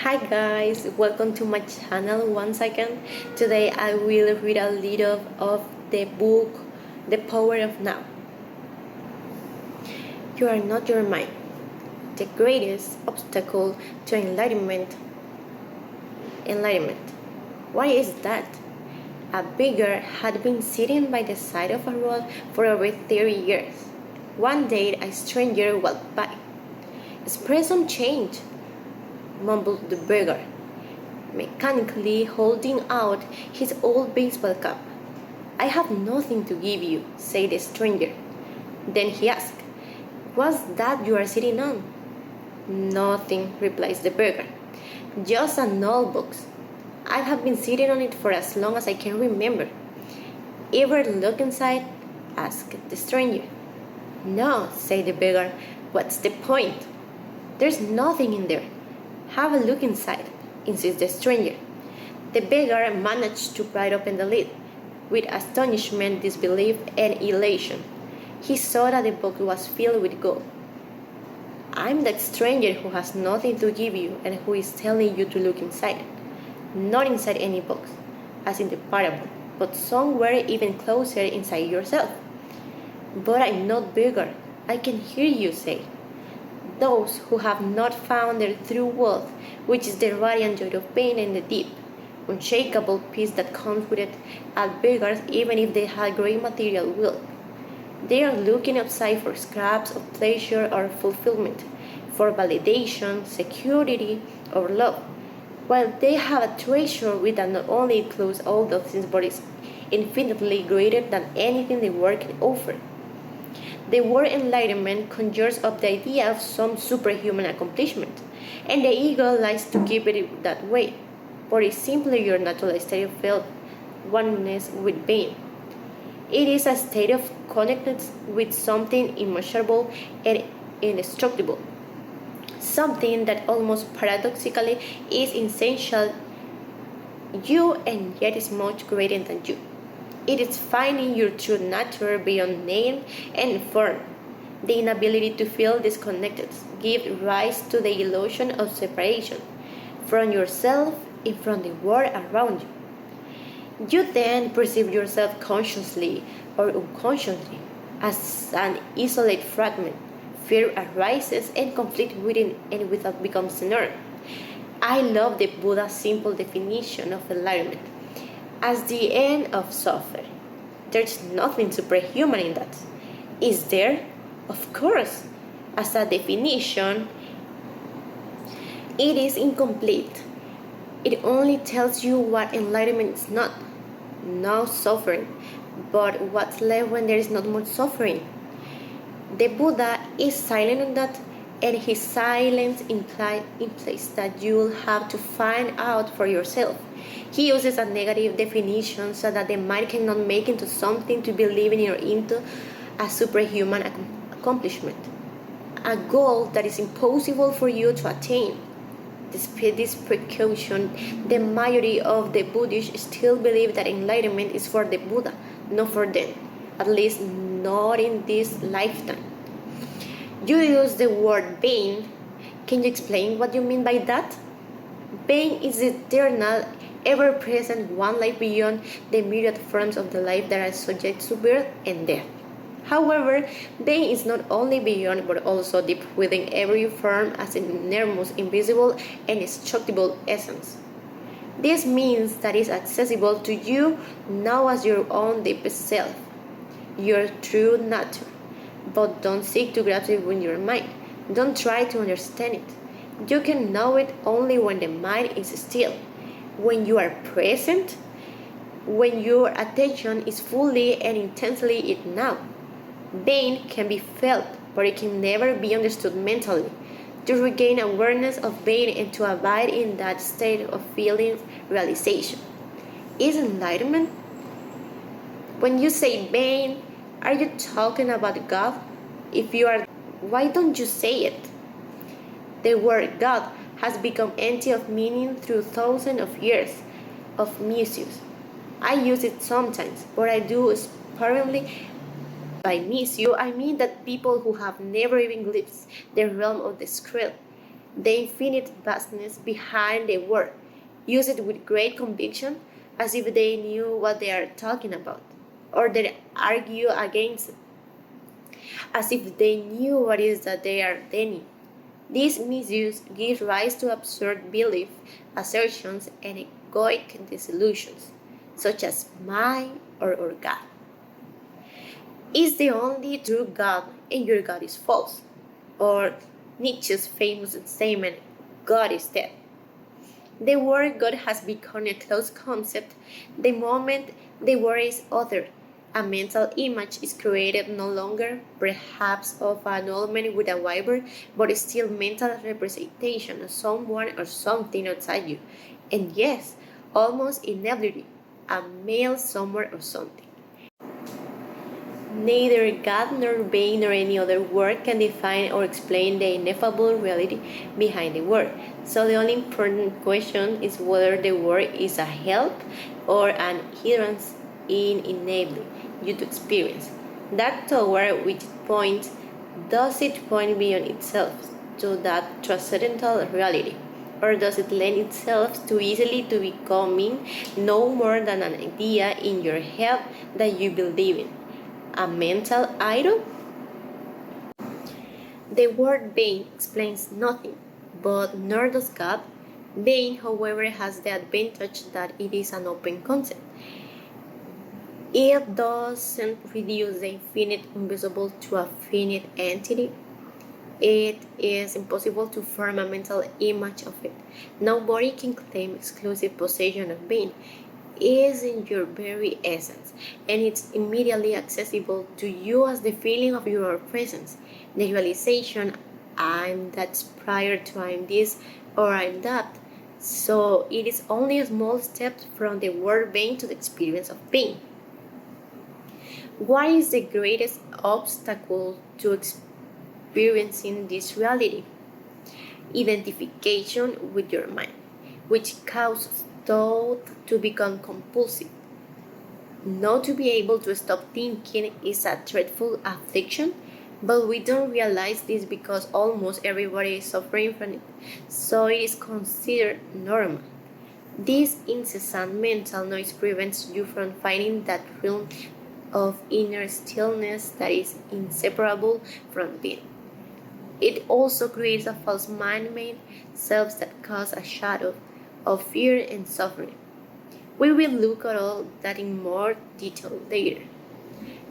Hi guys, welcome to my channel once again. Today I will read a little of the book The Power of Now. You are not your mind. The greatest obstacle to enlightenment. Why is that? A beggar had been sitting by the side of a road for over 30 years. One day a stranger walked by. "Express some change," mumbled the beggar, mechanically holding out his old baseball cap. "I have nothing to give you," said the stranger. Then he asked, "What's that you are sitting on?" "Nothing," replies the beggar. "Just an old box. I have been sitting on it for as long as I can remember." "Ever look inside?" asked the stranger. "No," said the beggar. "What's the point?" "There's nothing in there." "Have a look inside," insists the stranger. The beggar managed to pry open the lid. With astonishment, disbelief, and elation, he saw that the box was filled with gold. "I'm that stranger who has nothing to give you and who is telling you to look inside. Not inside any box, as in the parable, but somewhere even closer inside yourself." "But I'm not beggar," I can hear you say. "Those who have not found their true wealth, which is the radiant joy of pain and the deep, unshakable peace that comes with it, are beggars even if they have great material wealth. They are looking outside for scraps of pleasure or fulfillment, for validation, security, or love, while they have a treasure which not only includes all those things but is infinitely greater than anything the world can offer. The word enlightenment conjures up the idea of some superhuman accomplishment, and the ego likes to keep it that way, but it's simply your natural state of felt oneness with being. It is a state of connectedness with something immeasurable and indestructible, something that almost paradoxically is essential you and yet is much greater than you. It is finding your true nature beyond name and form. The inability to feel disconnected gives rise to the illusion of separation from yourself and from the world around you. You then perceive yourself consciously or unconsciously as an isolated fragment. Fear arises and conflict within and without becomes the norm. I love the Buddha's simple definition of enlightenment as the end of suffering. There's nothing superhuman in that. Is there? Of course. As a definition, it is incomplete. It only tells you what enlightenment is not. No suffering. But what's left when there is not much suffering? The Buddha is silent on that, and his silence implies that you will have to find out for yourself. He uses a negative definition so that the mind cannot make into something to believe in or into a superhuman accomplishment, a goal that is impossible for you to attain. Despite this precaution, the majority of the Buddhists still believe that enlightenment is for the Buddha, not for them, at least not in this lifetime. You use the word being. Can you explain what you mean by that? Being is eternal, ever-present, one life beyond the myriad forms of the life that are subject to birth and death. However, being is not only beyond but also deep within every form as an enormous, invisible, and indestructible essence. This means that it is accessible to you now as your own deepest self, your true nature. But don't seek to grasp it with your mind. Don't try to understand it. You can know it only when the mind is still, when you are present, when your attention is fully and intensely it now. Pain can be felt, but it can never be understood mentally. To regain awareness of pain and to abide in that state of feeling realization is enlightenment. When you say pain, are you talking about God? If you are, why don't you say it? The word God has become empty of meaning through thousands of years of misuse. I use it sometimes, but I do sparingly. By misuse, I mean that people who have never even glimpsed the realm of the skrill the infinite vastness behind the word, use it with great conviction as if they knew what they are talking about, or they argue against it, as if they knew what it is that they are denying. This misuse gives rise to absurd belief assertions and egoic disillusions, such as mine or God is the only true God and your God is false, or Nietzsche's famous statement, God is dead. The word God has become a closed concept the moment the word is uttered. A mental image is created no longer, perhaps of an old man with a wiper, but still mental representation of someone or something outside you. And yes, almost inevitably, a male somewhere or something. Neither God nor being nor any other word can define or explain the ineffable reality behind the word. So the only important question is whether the word is a help or an hindrance in enabling you to experience. That toward which it points, does it point beyond itself to that transcendental reality? Or does it lend itself too easily to becoming no more than an idea in your head that you believe in? A mental idol? The word being explains nothing, but nor does God. Being, however, has the advantage that it is an open concept. It doesn't reduce the infinite invisible to a finite entity. It is impossible to form a mental image of it. Nobody can claim exclusive possession of being. Is in your very essence, and it's immediately accessible to you as the feeling of your presence, the realization I'm that's prior to I'm this or I'm that. So it is only a small step from the word being to the experience of being. What is the greatest obstacle to experiencing this reality? Identification with your mind, which causes thought to become compulsive. Not to be able to stop thinking is a dreadful affliction, but we don't realize this because almost everybody is suffering from it, so it is considered normal. This incessant mental noise prevents you from finding that realm of inner stillness that is inseparable from being. It also creates a false man-made self that casts a shadow of fear and suffering. We will look at all that in more detail later.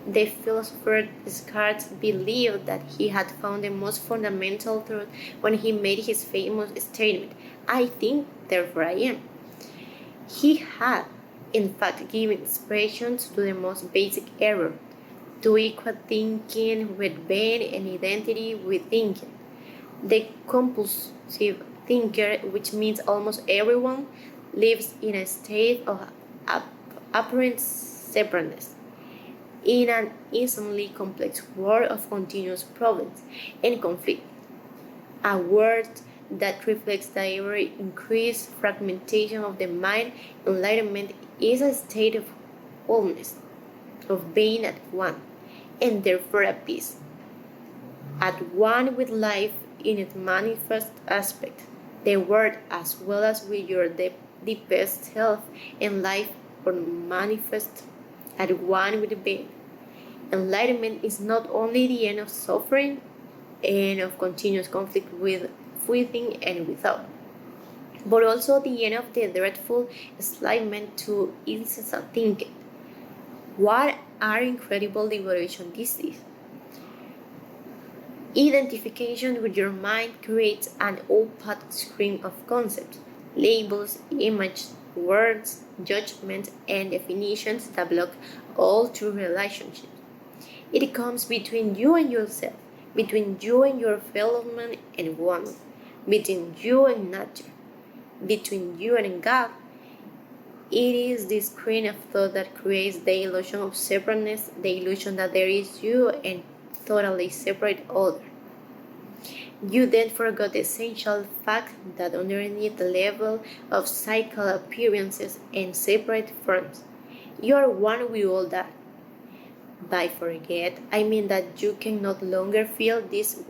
The philosopher Descartes believed that he had found the most fundamental truth when he made his famous statement, I think, therefore I am. He had, in fact, given expression to the most basic error, to equate thinking with being and identity with thinking. The compulsive thinker, which means almost everyone, lives in a state of apparent separateness, in an insanely complex world of continuous problems and conflict. A world that reflects the ever increased fragmentation of the mind. Enlightenment is a state of wholeness, of being at one, and therefore at peace, at one with life in its manifest aspect, the world as well as with your deepest self and life or manifest at one with the being. Enlightenment is not only the end of suffering and of continuous conflict with within and without, but also the end of the dreadful enslavement to incessant thinking. What are incredible liberation this is! Identification with your mind creates an opaque screen of concepts, labels, images, words, judgments, and definitions that block all true relationships. It comes between you and yourself, between you and your fellow man and woman, between you and nature, between you and God. It is this screen of thought that creates the illusion of separateness, the illusion that there is you and totally separate other. You then forgot the essential fact that underneath the level of psychical appearances and separate forms, you are one with all that. By forget, I mean that you can no longer feel this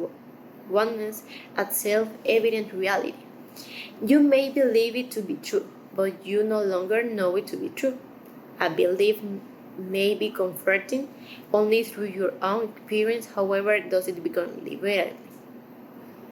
oneness, a self-evident reality. You may believe it to be true, but you no longer know it to be true. A belief may be comforting only through your own experience, however, does it become liberating?